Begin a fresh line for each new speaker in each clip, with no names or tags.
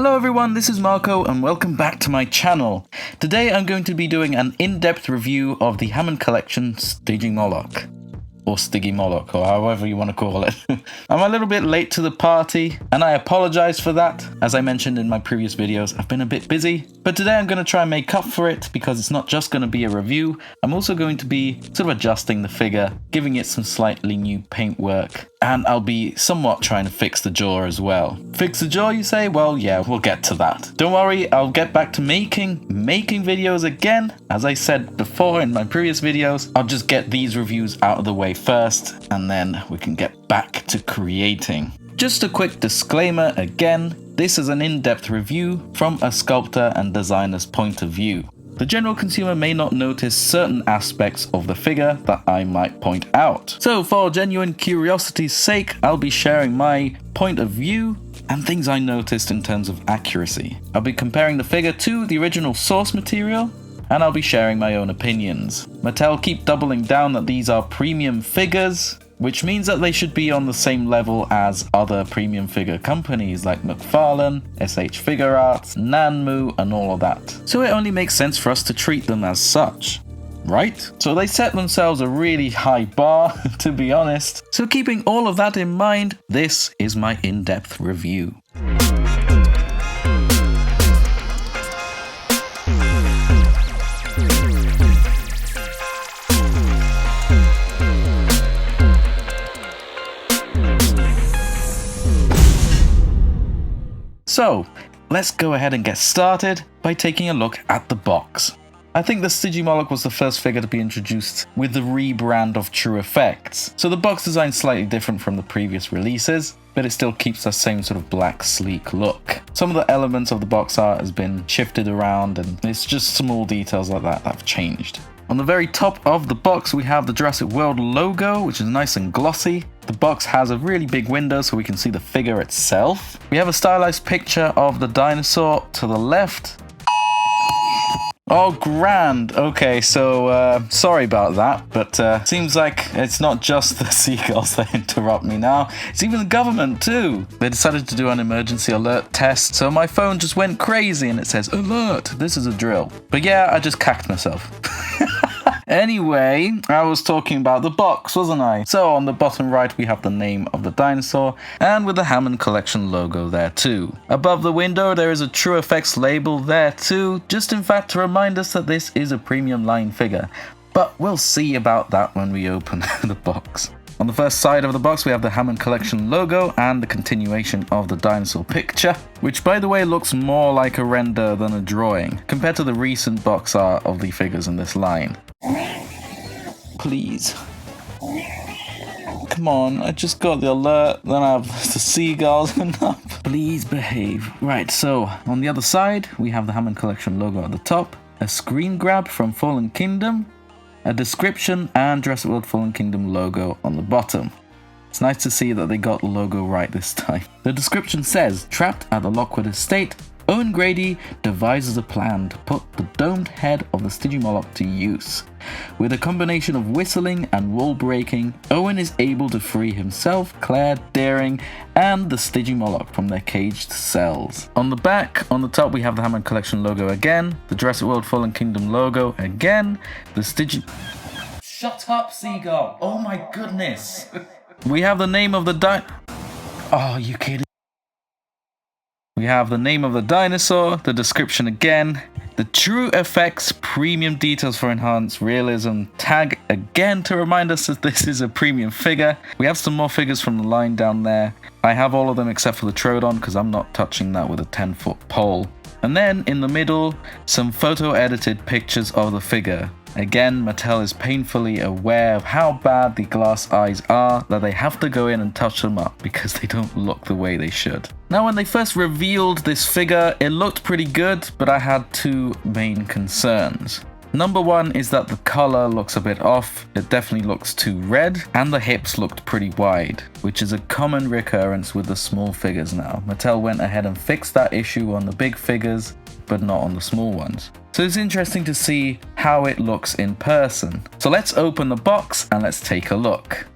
Hello everyone, this is Marco and welcome back to my channel. Today I'm going to be doing an in-depth review of the Hammond collection STYGIMOLOCH. Or STYGIMOLOCH, or however you want to call it. I'm a little bit late to the party, and I apologize for that. As I mentioned in my previous videos, I've been a bit busy, but today I'm going to try and make up for it because it's not just going to be a review. I'm also going to be sort of adjusting the figure, giving it some slightly new paintwork, and I'll be somewhat trying to fix the jaw as well. Fix the jaw, you say? Well, yeah, we'll get to that. Don't worry, I'll get back to making videos again. As I said before in my previous videos, I'll just get these reviews out of the way first, and then we can get back to creating. Just a quick disclaimer again, this is an in-depth review from a sculptor and designer's point of view. The general consumer may not notice certain aspects of the figure that I might point out. So for genuine curiosity's sake, I'll be sharing my point of view and things I noticed in terms of accuracy. I'll be comparing the figure to the original source material, and I'll be sharing my own opinions. Mattel keep doubling down that these are premium figures, which means that they should be on the same level as other premium figure companies like McFarlane, SH Figure Arts, Nanmu, and all of that. So it only makes sense for us to treat them as such, right? So they set themselves a really high bar, to be honest. So keeping all of that in mind, this is my in-depth review. So, let's go ahead and get started by taking a look at the box. I think the STYGIMOLOCH was the first figure to be introduced with the rebrand of True Effects. So the box design is slightly different from the previous releases, but it still keeps that same sort of black, sleek look. Some of the elements of the box art has been shifted around, and it's just small details like that have changed. On the very top of the box, we have the Jurassic World logo, which is nice and glossy. The box has a really big window so we can see the figure itself. We have a stylized picture of the dinosaur to the left. Oh, grand. Okay, so sorry about that, but seems like it's not just the seagulls that interrupt me now. It's even the government too. They decided to do an emergency alert test, so my phone just went crazy and it says, alert, this is a drill. But yeah, I just cacked myself. Anyway, I was talking about the box, wasn't I? So on the bottom right, we have the name of the dinosaur, and with the Hammond collection logo there too. Above the window, there is a True Effects label there too, just in fact to remind us that this is a premium line figure. But we'll see about that when we open the box. On the first side of the box, we have the Hammond collection logo and the continuation of the dinosaur picture, which by the way looks more like a render than a drawing, compared to the recent box art of the figures in this line. Please. Come on, I just got the alert, then I have the seagulls and up. Please behave. Right, so on the other side, we have the Hammond collection logo at the top, a screen grab from Fallen Kingdom, a description, and Jurassic World Fallen Kingdom logo on the bottom. It's nice to see that they got the logo right this time. The description says, trapped at the Lockwood estate, Owen Grady devises a plan to put the domed head of the STYGIMOLOCH to use. With a combination of whistling and wall breaking, Owen is able to free himself, Claire, Daring, and the STYGIMOLOCH from their caged cells. On the back, on the top, we have the Hammond collection logo again, the Jurassic World Fallen Kingdom logo again, the Shut up, seagull! Oh my goodness! We have the name of the Oh, you kidding? We have the name of the dinosaur, the description again, the True Effects premium details for enhanced realism tag again to remind us that this is a premium figure. We have some more figures from the line down there. I have all of them except for the Troodon because I'm not touching that with a 10-foot pole. And then in the middle, some photo edited pictures of the figure. Again, Mattel is painfully aware of how bad the glass eyes are that they have to go in and touch them up because they don't look the way they should. Now, when they first revealed this figure, it looked pretty good, but I had two main concerns. Number one is that the color looks a bit off, it definitely looks too red, and the hips looked pretty wide, which is a common recurrence with the small figures now. Mattel went ahead and fixed that issue on the big figures, but not on the small ones. So it's interesting to see how it looks in person. So let's open the box and let's take a look.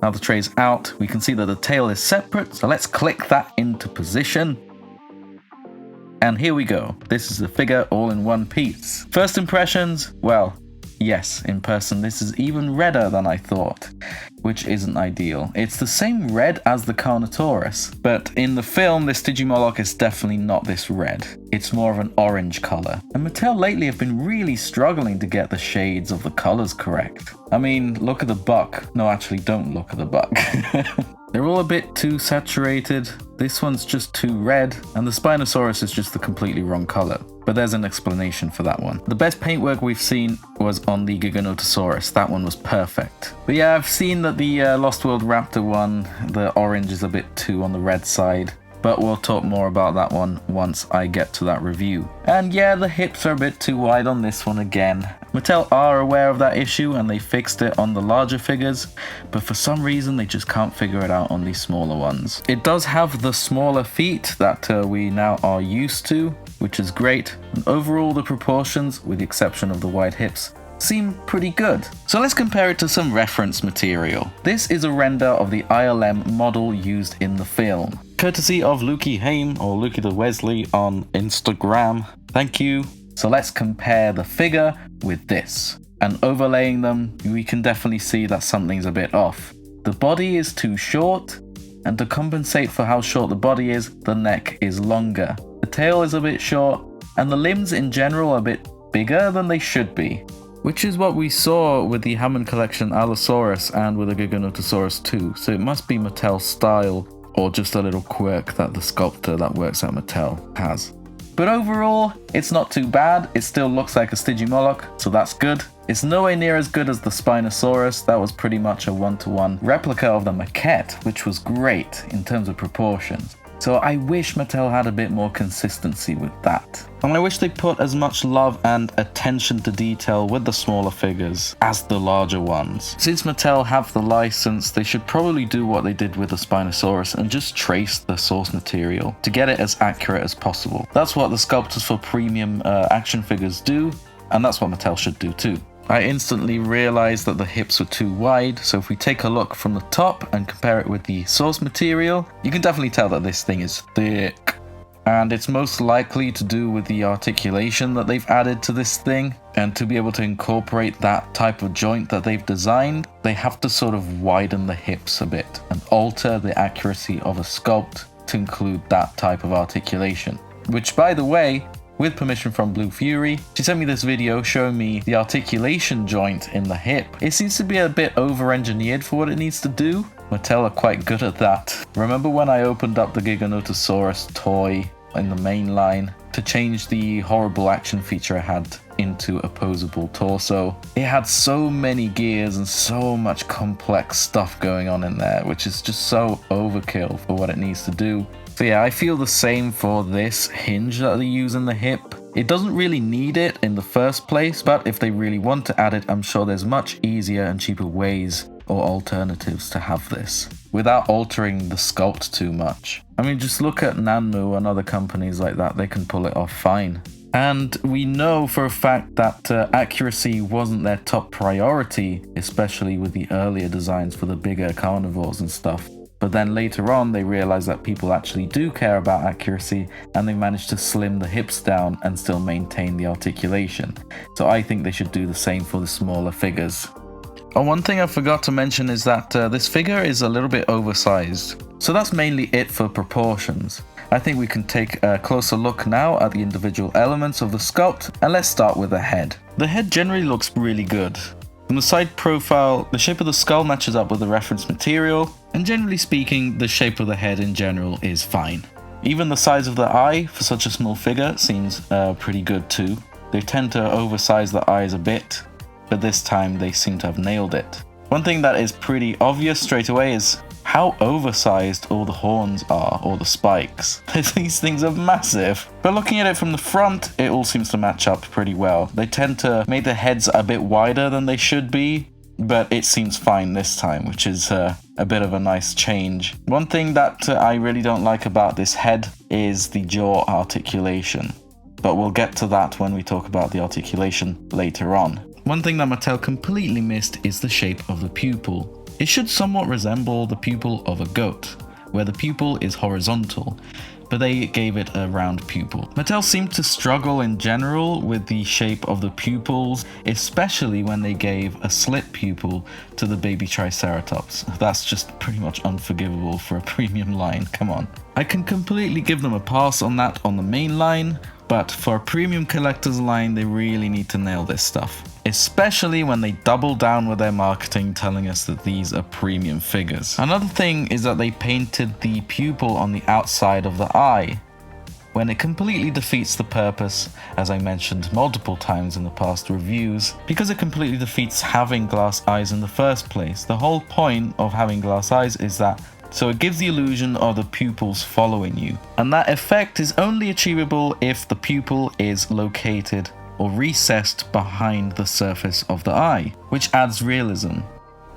Now the tray's out, we can see that the tail is separate, so let's click that into position. and here we go. This is the figure all in one piece. First impressions, well, yes, in person this is even redder than I thought, which isn't ideal. It's the same red as the Carnotaurus, but in the film this Stygimoloch is definitely not this red. It's more of an orange colour. And Mattel lately have been really struggling to get the shades of the colours correct. I mean, look at the buck. No, actually don't look at the buck. They're all a bit too saturated. This one's just too red, and the Spinosaurus is just the completely wrong colour. But there's an explanation for that one. The best paintwork we've seen was on the Giganotosaurus. That one was perfect. But yeah, I've seen that the Lost World Raptor one, the orange is a bit too on the red side. But we'll talk more about that one once I get to that review. And yeah, the hips are a bit too wide on this one again. Mattel are aware of that issue and they fixed it on the larger figures, but for some reason they just can't figure it out on these smaller ones. It does have the smaller feet that we now are used to, which is great. And overall the proportions, with the exception of the wide hips, seem pretty good. So let's compare it to some reference material. This is a render of the ILM model used in the film, courtesy of Lukey Haim or Lukey the Wesley on Instagram. Thank you. So let's compare the figure with this. And overlaying them, we can definitely see that something's a bit off. The body is too short, and to compensate for how short the body is, the neck is longer. The tail is a bit short, and the limbs in general are a bit bigger than they should be. Which is what we saw with the Hammond collection Allosaurus and with the Giganotosaurus too, so it must be Mattel's style or just a little quirk that the sculptor that works at Mattel has. But overall, it's not too bad. It still looks like a Stygimoloch, so that's good. It's nowhere near as good as the Spinosaurus. That was pretty much a one-to-one replica of the maquette, which was great in terms of proportions. So I wish Mattel had a bit more consistency with that. And I wish they put as much love and attention to detail with the smaller figures as the larger ones. Since Mattel have the license, they should probably do what they did with the Spinosaurus and just trace the source material to get it as accurate as possible. That's what the sculptors for premium action figures do, and that's what Mattel should do too. I instantly realized that the hips were too wide, so if we take a look from the top and compare it with the source material, you can definitely tell that this thing is thick. And it's most likely to do with the articulation that they've added to this thing, and to be able to incorporate that type of joint that they've designed, they have to sort of widen the hips a bit and alter the accuracy of a sculpt to include that type of articulation. Which, by the way, with permission from Blue Fury, she sent me this video showing me the articulation joint in the hip. It seems to be a bit over-engineered for what it needs to do. Mattel are quite good at that. Remember when I opened up the Giganotosaurus toy in the main line to change the horrible action feature I had into opposable torso? It had so many gears and so much complex stuff going on in there, which is just so overkill for what it needs to do. So yeah, I feel the same for this hinge that they use in the hip. It doesn't really need it in the first place, but if they really want to add it, I'm sure there's much easier and cheaper ways or alternatives to have this without altering the sculpt too much. I mean, just look at Nanmu and other companies like that, they can pull it off fine. And we know for a fact that accuracy wasn't their top priority, especially with the earlier designs for the bigger carnivores and stuff. But then later on, they realized that people actually do care about accuracy, and they managed to slim the hips down and still maintain the articulation. So I think they should do the same for the smaller figures. Oh, one thing I forgot to mention is that this figure is a little bit oversized. So that's mainly it for proportions. I think we can take a closer look now at the individual elements of the sculpt, and let's start with the head. The head generally looks really good. From the side profile, the shape of the skull matches up with the reference material, and generally speaking, the shape of the head in general is fine. Even the size of the eye for such a small figure seems pretty good too. They tend to oversize the eyes a bit, but this time they seem to have nailed it. One thing that is pretty obvious straight away is how oversized all the horns are, or the spikes. These things are massive. But looking at it from the front, it all seems to match up pretty well. They tend to make the heads a bit wider than they should be, but it seems fine this time, which is a bit of a nice change. One thing that I really don't like about this head is the jaw articulation, but we'll get to that when we talk about the articulation later on. One thing that Mattel completely missed is the shape of the pupil. It should somewhat resemble the pupil of a goat, where the pupil is horizontal, but they gave it a round pupil. Mattel seemed to struggle in general with the shape of the pupils, especially when they gave a slit pupil to the baby Triceratops. That's just pretty much unforgivable for a premium line, come on. I can completely give them a pass on that on the main line, but for a premium collector's line, they really need to nail this stuff. Especially when they double down with their marketing telling us that these are premium figures. Another thing is that they painted the pupil on the outside of the eye, when it completely defeats the purpose, as I mentioned multiple times in the past reviews, because it completely defeats having glass eyes in the first place. The whole point of having glass eyes is that so it gives the illusion of the pupils following you. And that effect is only achievable if the pupil is located or recessed behind the surface of the eye, which adds realism.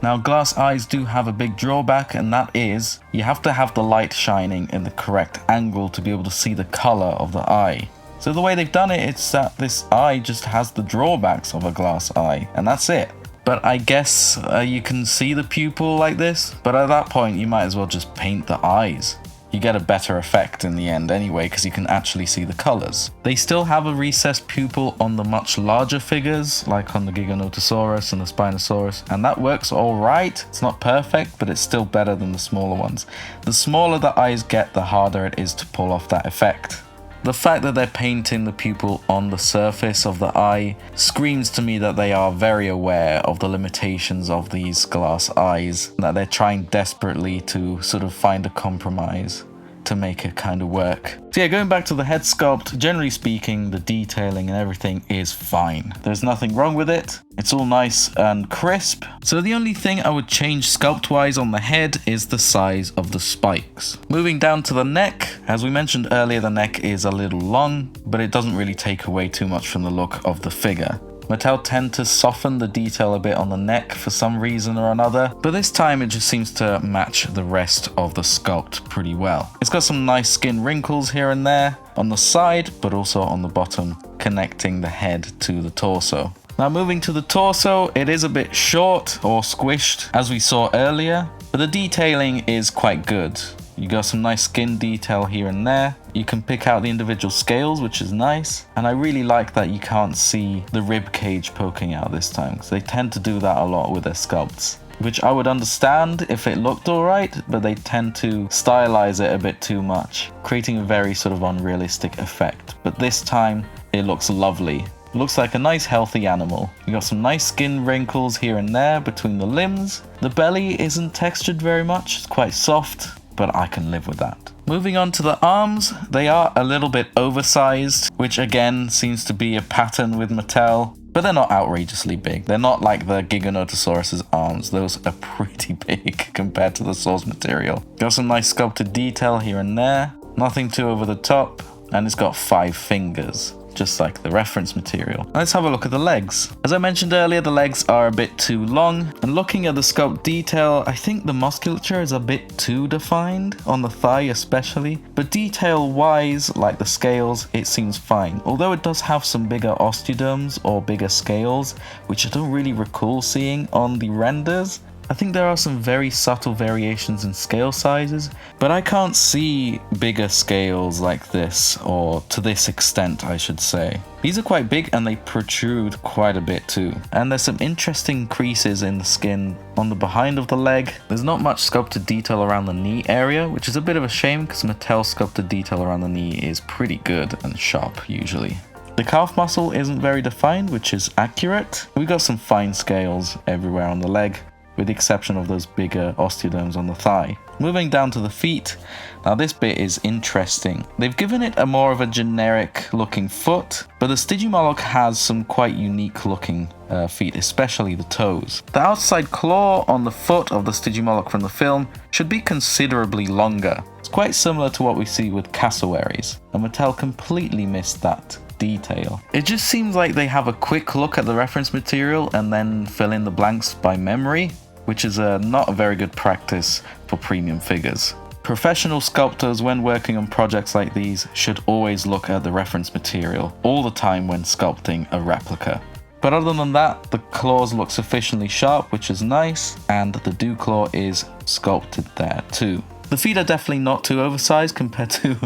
Now, glass eyes do have a big drawback, and that is you have to have the light shining in the correct angle to be able to see the color of the eye. So the way they've done it, it's that this eye just has the drawbacks of a glass eye, and that's it. But I guess you can see the pupil like this, but at that point you might as well just paint the eyes. You get a better effect in the end anyway, because you can actually see the colors. They still have a recessed pupil on the much larger figures, like on the Giganotosaurus and the Spinosaurus, and that works alright. It's not perfect, but it's still better than the smaller ones. The smaller the eyes get, the harder it is to pull off that effect. The fact that they're painting the pupil on the surface of the eye screams to me that they are very aware of the limitations of these glass eyes, that they're trying desperately to sort of find a compromise to make it kind of work. So yeah, going back to the head sculpt, generally speaking, the detailing and everything is fine. There's nothing wrong with it. It's all nice and crisp. So the only thing I would change sculpt-wise on the head is the size of the spikes. Moving down to the neck, as we mentioned earlier, the neck is a little long, but it doesn't really take away too much from the look of the figure. Mattel tend to soften the detail a bit on the neck for some reason or another, but this time it just seems to match the rest of the sculpt pretty well. It's got some nice skin wrinkles here and there on the side, but also on the bottom, connecting the head to the torso. Now moving to the torso, it is a bit short or squished as we saw earlier, but the detailing is quite good. You got some nice skin detail here and there. You can pick out the individual scales, which is nice. And I really like that you can't see the rib cage poking out this time, because they tend to do that a lot with their sculpts, which I would understand if it looked alright, but they tend to stylize it a bit too much, creating a very sort of unrealistic effect. But this time it looks lovely. It looks like a nice healthy animal. You got some nice skin wrinkles here and there between the limbs. The belly isn't textured very much, it's quite soft, but I can live with that. Moving on to the arms, they are a little bit oversized, which again seems to be a pattern with Mattel, but they're not outrageously big. They're not like the Giganotosaurus's arms. Those are pretty big compared to the source material. Got some nice sculpted detail here and there, nothing too over the top, and it's got 5 fingers, just like the reference material. Let's have a look at the legs. As I mentioned earlier, the legs are a bit too long, and looking at the sculpt detail, I think the musculature is a bit too defined, on the thigh especially, but detail wise, like the scales, it seems fine. Although it does have some bigger osteoderms or bigger scales, which I don't really recall seeing on the renders. I think there are some very subtle variations in scale sizes, but I can't see bigger scales like this, or to this extent I should say. These are quite big and they protrude quite a bit too. And there's some interesting creases in the skin on the behind of the leg. There's not much sculpted detail around the knee area, which is a bit of a shame because Mattel sculpted detail around the knee is pretty good and sharp usually. The calf muscle isn't very defined, which is accurate. We've got some fine scales everywhere on the leg, with the exception of those bigger osteoderms on the thigh. Moving down to the feet, now this bit is interesting. They've given it a more of a generic looking foot, but the STYGIMOLOCH has some quite unique looking feet, especially the toes. The outside claw on the foot of the STYGIMOLOCH from the film should be considerably longer. It's quite similar to what we see with cassowaries, and Mattel completely missed that detail. It just seems like they have a quick look at the reference material and then fill in the blanks by memory, which is not a very good practice for premium figures. Professional sculptors, when working on projects like these, should always look at the reference material all the time when sculpting a replica. But other than that, the claws look sufficiently sharp, which is nice, and the dew claw is sculpted there too. The feet are definitely not too oversized compared to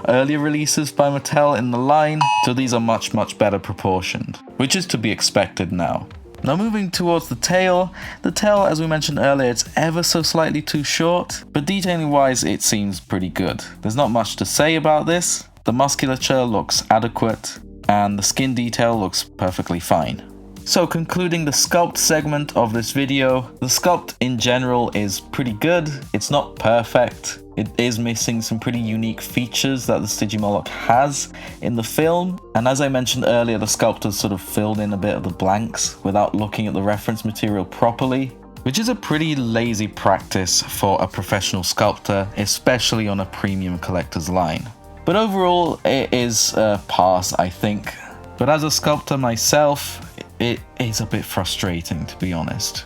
earlier releases by Mattel in the line, so these are much better proportioned, which is to be expected now. Now moving towards the tail as we mentioned earlier, it's ever so slightly too short, but detailing wise it seems pretty good. There's not much to say about this. The musculature looks adequate, and the skin detail looks perfectly fine. So concluding the sculpt segment of this video, the sculpt in general is pretty good. It's not perfect. It is missing some pretty unique features that the STYGIMOLOCH has in the film. And as I mentioned earlier, the sculptors sort of filled in a bit of the blanks without looking at the reference material properly, which is a pretty lazy practice for a professional sculptor, especially on a premium collector's line. But overall, it is a pass, I think. But as a sculptor myself, it is a bit frustrating, to be honest.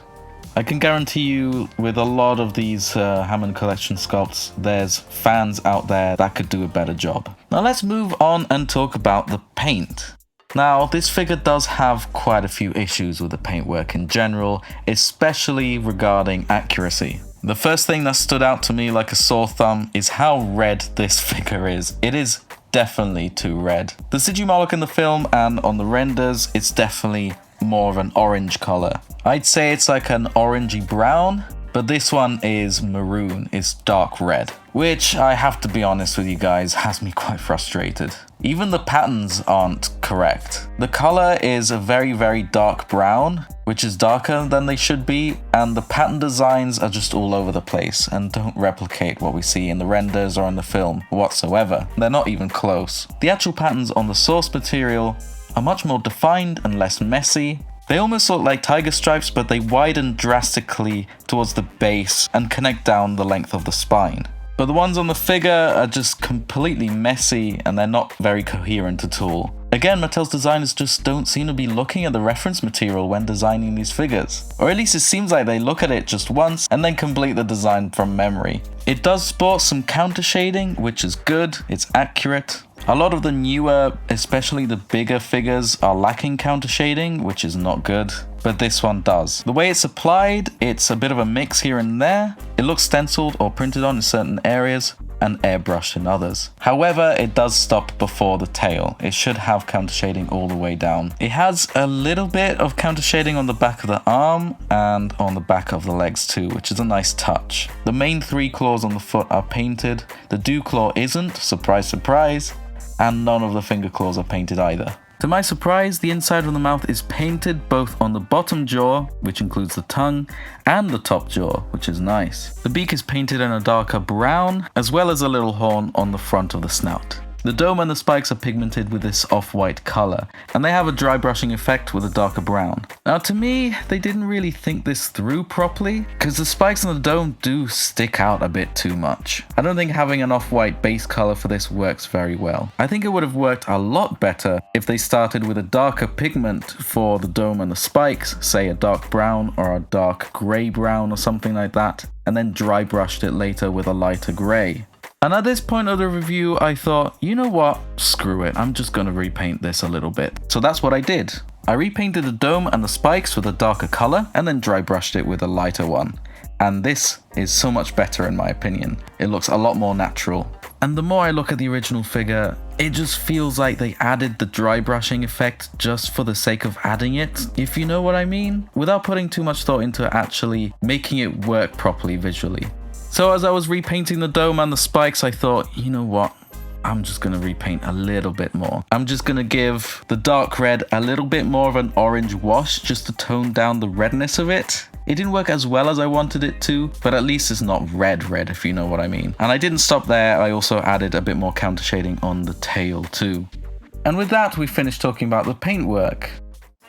I can guarantee you with a lot of these Hammond collection sculpts, there's fans out there that could do a better job. Now let's move on and talk about the paint. Now this figure does have quite a few issues with the paintwork in general, especially regarding accuracy. The first thing that stood out to me like a sore thumb is how red this figure is. It is definitely too red. The STYGIMOLOCH in the film and on the renders, it's definitely more of an orange color. I'd say it's like an orangey brown, but this one is maroon, it's dark red, which I have to be honest with you guys, has me quite frustrated. Even the patterns aren't correct. The color is a very dark brown, which is darker than they should be, and the pattern designs are just all over the place and don't replicate what we see in the renders or in the film whatsoever. They're not even close. The actual patterns on the source material are much more defined and less messy. They almost look like tiger stripes, but they widen drastically towards the base and connect down the length of the spine. But the ones on the figure are just completely messy and they're not very coherent at all. Again, Mattel's designers just don't seem to be looking at the reference material when designing these figures. Or at least it seems like they look at it just once and then complete the design from memory. It does sport some counter shading, which is good, it's accurate. A lot of the newer, especially the bigger figures, are lacking counter shading, which is not good, but this one does. The way it's applied, it's a bit of a mix here and there. It looks stenciled or printed on in certain areas and airbrushed in others. However, it does stop before the tail. It should have counter shading all the way down. It has a little bit of counter shading on the back of the arm and on the back of the legs too, which is a nice touch. The main 3 claws on the foot are painted. The dew claw isn't, surprise surprise, and none of the finger claws are painted either. To my surprise, the inside of the mouth is painted both on the bottom jaw, which includes the tongue, and the top jaw, which is nice. The beak is painted in a darker brown, as well as a little horn on the front of the snout. The dome and the spikes are pigmented with this off-white color, and they have a dry brushing effect with a darker brown. Now to me, they didn't really think this through properly, because the spikes on the dome do stick out a bit too much. I don't think having an off-white base color for this works very well. I think it would have worked a lot better if they started with a darker pigment for the dome and the spikes, say a dark brown or a dark grey brown or something like that, and then dry brushed it later with a lighter grey. And at this point of the review, I thought, you know what, screw it, I'm just going to repaint this a little bit. So that's what I did. I repainted the dome and the spikes with a darker color and then dry brushed it with a lighter one. And this is so much better in my opinion. It looks a lot more natural. And the more I look at the original figure, it just feels like they added the dry brushing effect just for the sake of adding it, if you know what I mean, without putting too much thought into actually making it work properly visually. So as I was repainting the dome and the spikes, I thought, you know what, I'm just going to repaint a little bit more. I'm just going to give the dark red a little bit more of an orange wash just to tone down the redness of it. It didn't work as well as I wanted it to, but at least it's not red if you know what I mean. And I didn't stop there, I also added a bit more counter shading on the tail too. And with that, we finished talking about the paintwork.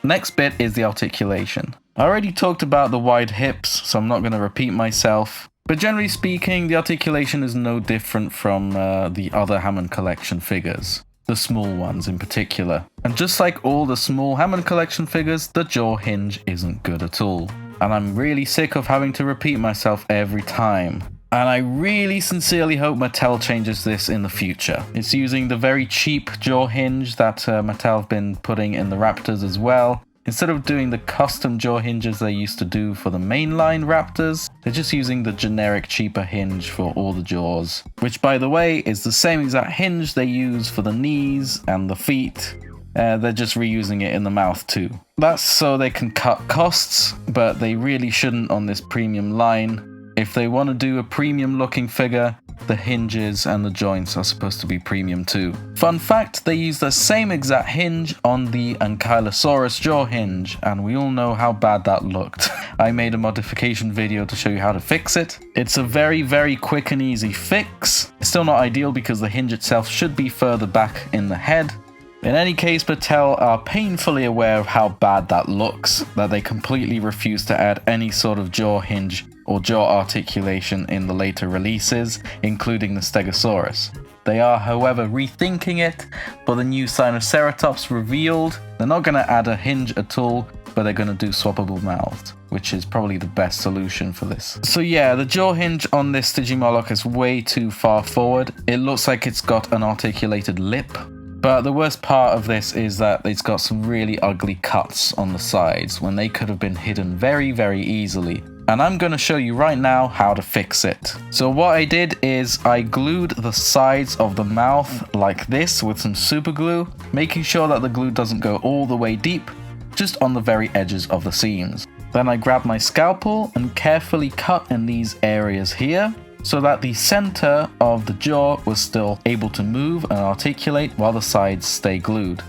Next bit is the articulation. I already talked about the wide hips, so I'm not going to repeat myself. But generally speaking, the articulation is no different from the other Hammond collection figures. The small ones in particular. And just like all the small Hammond collection figures, the jaw hinge isn't good at all. And I'm really sick of having to repeat myself every time. And I really sincerely hope Mattel changes this in the future. It's using the very cheap jaw hinge that Mattel have been putting in the Raptors as well. Instead of doing the custom jaw hinges they used to do for the mainline Raptors, they're just using the generic cheaper hinge for all the jaws, which by the way is the same exact hinge they use for the knees and the feet. They're just reusing it in the mouth too. That's so they can cut costs, but they really shouldn't on this premium line. If they want to do a premium looking figure, the hinges and the joints are supposed to be premium too. Fun fact, they use the same exact hinge on the Ankylosaurus jaw hinge, and we all know how bad that looked. I made a modification video to show you how to fix it. It's a very quick and easy fix. It's still not ideal because the hinge itself should be further back in the head. In any case, Mattel are painfully aware of how bad that looks, that they completely refuse to add any sort of jaw hinge or jaw articulation in the later releases, including the Stegosaurus. They are, however, rethinking it for the new Sinoceratops revealed. They're not going to add a hinge at all, but they're going to do swappable mouths, which is probably the best solution for this. So yeah, the jaw hinge on this STYGIMOLOCH is way too far forward. It looks like it's got an articulated lip. But the worst part of this is that it's got some really ugly cuts on the sides when they could have been hidden very easily. And I'm going to show you right now how to fix it. So what I did is I glued the sides of the mouth like this with some super glue, making sure that the glue doesn't go all the way deep, just on the very edges of the seams. Then I grabbed my scalpel and carefully cut in these areas here, so that the center of the jaw was still able to move and articulate while the sides stay glued.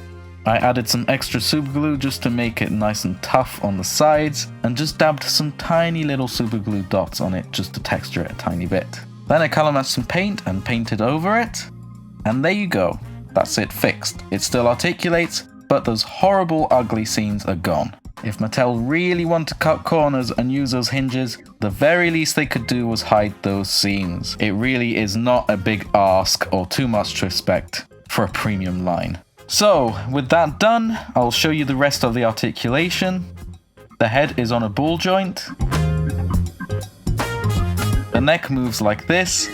I added some extra super glue just to make it nice and tough on the sides, and just dabbed some tiny little super glue dots on it just to texture it a tiny bit. Then I color matched some paint and painted over it, and there you go. That's it fixed. It still articulates, but those horrible ugly seams are gone. If Mattel really want to cut corners and use those hinges, the very least they could do was hide those seams. It really is not a big ask or too much to expect for a premium line. So with that done, I'll show you the rest of the articulation. The head is on a ball joint. The neck moves like this.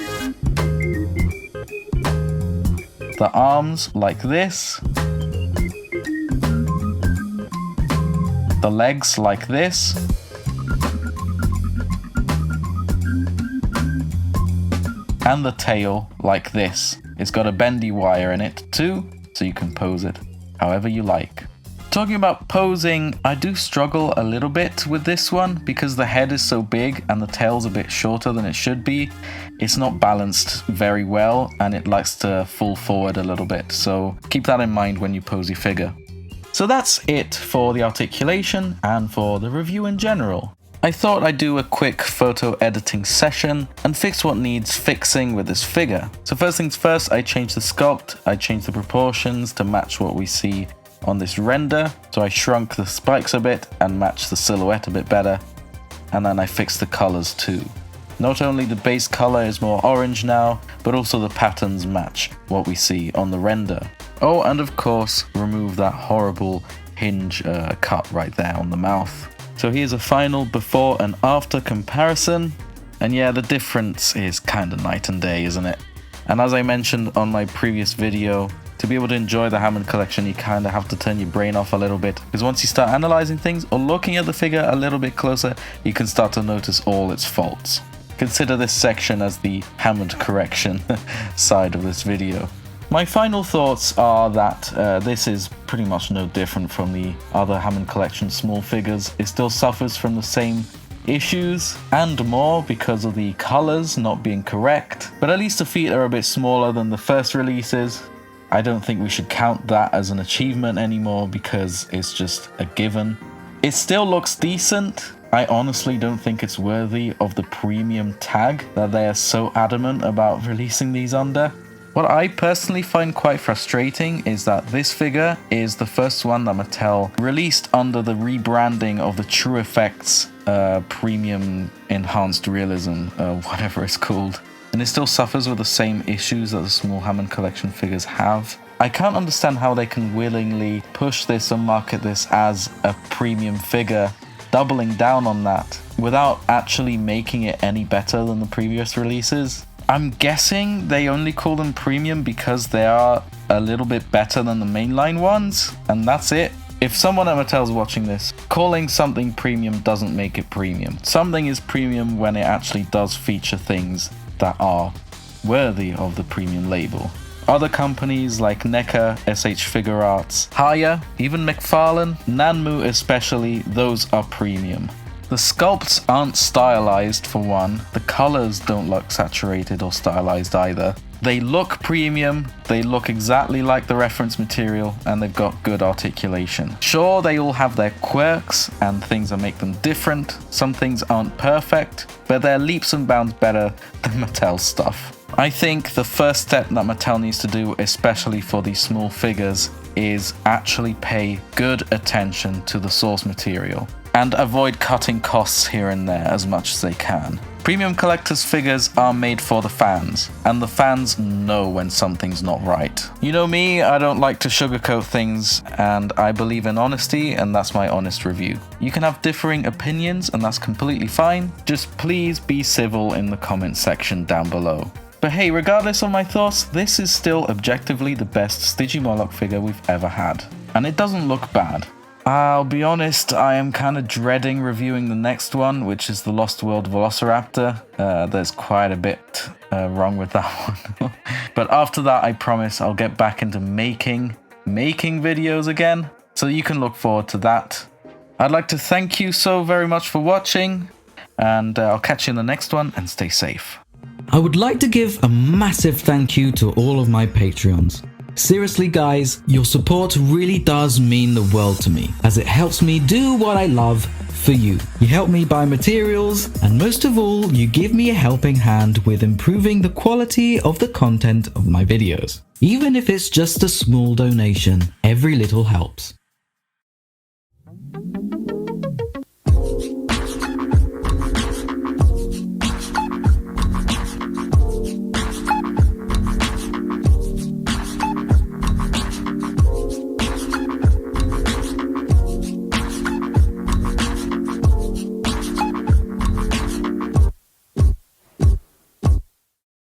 The arms like this. The legs like this. And the tail like this. It's got a bendy wire in it too, so you can pose it however you like. Talking about posing, I do struggle a little bit with this one because the head is so big and the tail's a bit shorter than it should be. It's not balanced very well and it likes to fall forward a little bit, so keep that in mind when you pose your figure. So that's it for the articulation and for the review in general. I thought I'd do a quick photo editing session and fix what needs fixing with this figure. So first things first, I changed the sculpt, I changed the proportions to match what we see on this render. So I shrunk the spikes a bit and matched the silhouette a bit better. And then I fixed the colors too. Not only the base color is more orange now, but also the patterns match what we see on the render. Oh, and of course, remove that horrible hinge cut right there on the mouth. So here's a final before and after comparison. And yeah, the difference is kind of night and day, isn't it? And as I mentioned on my previous video, to be able to enjoy the Hammond collection, you kind of have to turn your brain off a little bit. Because once you start analyzing things or looking at the figure a little bit closer, you can start to notice all its faults. Consider this section as the Hammond correction side of this video. My final thoughts are that this is pretty much no different from the other Hammond collection small figures. It still suffers from the same issues and more because of the colors not being correct, but at least the feet are a bit smaller than the first releases. I don't think we should count that as an achievement anymore because it's just a given. It still looks decent. I honestly don't think it's worthy of the premium tag that they are so adamant about releasing these under. What I personally find quite frustrating is that this figure is the first one that Mattel released under the rebranding of the True Effects Premium Enhanced Realism, whatever it's called. And it still suffers with the same issues that the small Hammond collection figures have. I can't understand how they can willingly push this and market this as a premium figure, doubling down on that, without actually making it any better than the previous releases. I'm guessing they only call them premium because they are a little bit better than the mainline ones, and that's it. if someone at Mattel's watching this, calling something premium doesn't make it premium. Something is premium when it actually does feature things that are worthy of the premium label. Other companies like NECA, SH Figure Arts, Haya, even McFarlane, Nanmu especially, those are premium. The sculpts aren't stylized for one, the colors don't look saturated or stylized either. They look premium, they look exactly like the reference material, and they've got good articulation. Sure, they all have their quirks and things that make them different. Some things aren't perfect, but they're leaps and bounds better than Mattel's stuff. I think the first step that Mattel needs to do, especially for these small figures, is actually pay good attention to the source material and avoid cutting costs here and there as much as they can. Premium collectors' figures are made for the fans, and the fans know when something's not right. You know me, I don't like to sugarcoat things, and I believe in honesty, and that's my honest review. You can have differing opinions, and that's completely fine. Just please be civil in the comment section down below. But hey, regardless of my thoughts, this is still objectively the best Stygimoloch figure we've ever had. And it doesn't look bad. I'll be honest, I am kind of dreading reviewing the next one, which is the Lost World Velociraptor. There's quite a bit wrong with that one. But after that, I promise I'll get back into making videos again, so you can look forward to that. I'd like to thank you so very much for watching, and I'll catch you in the next one, and stay safe.
I would like to give a massive thank you to all of my Patreons. Seriously guys, your support really does mean the world to me, as it helps me do what I love for you. You help me buy materials, and most of all, you give me a helping hand with improving the quality of the content of my videos. Even if it's just a small donation, every little helps.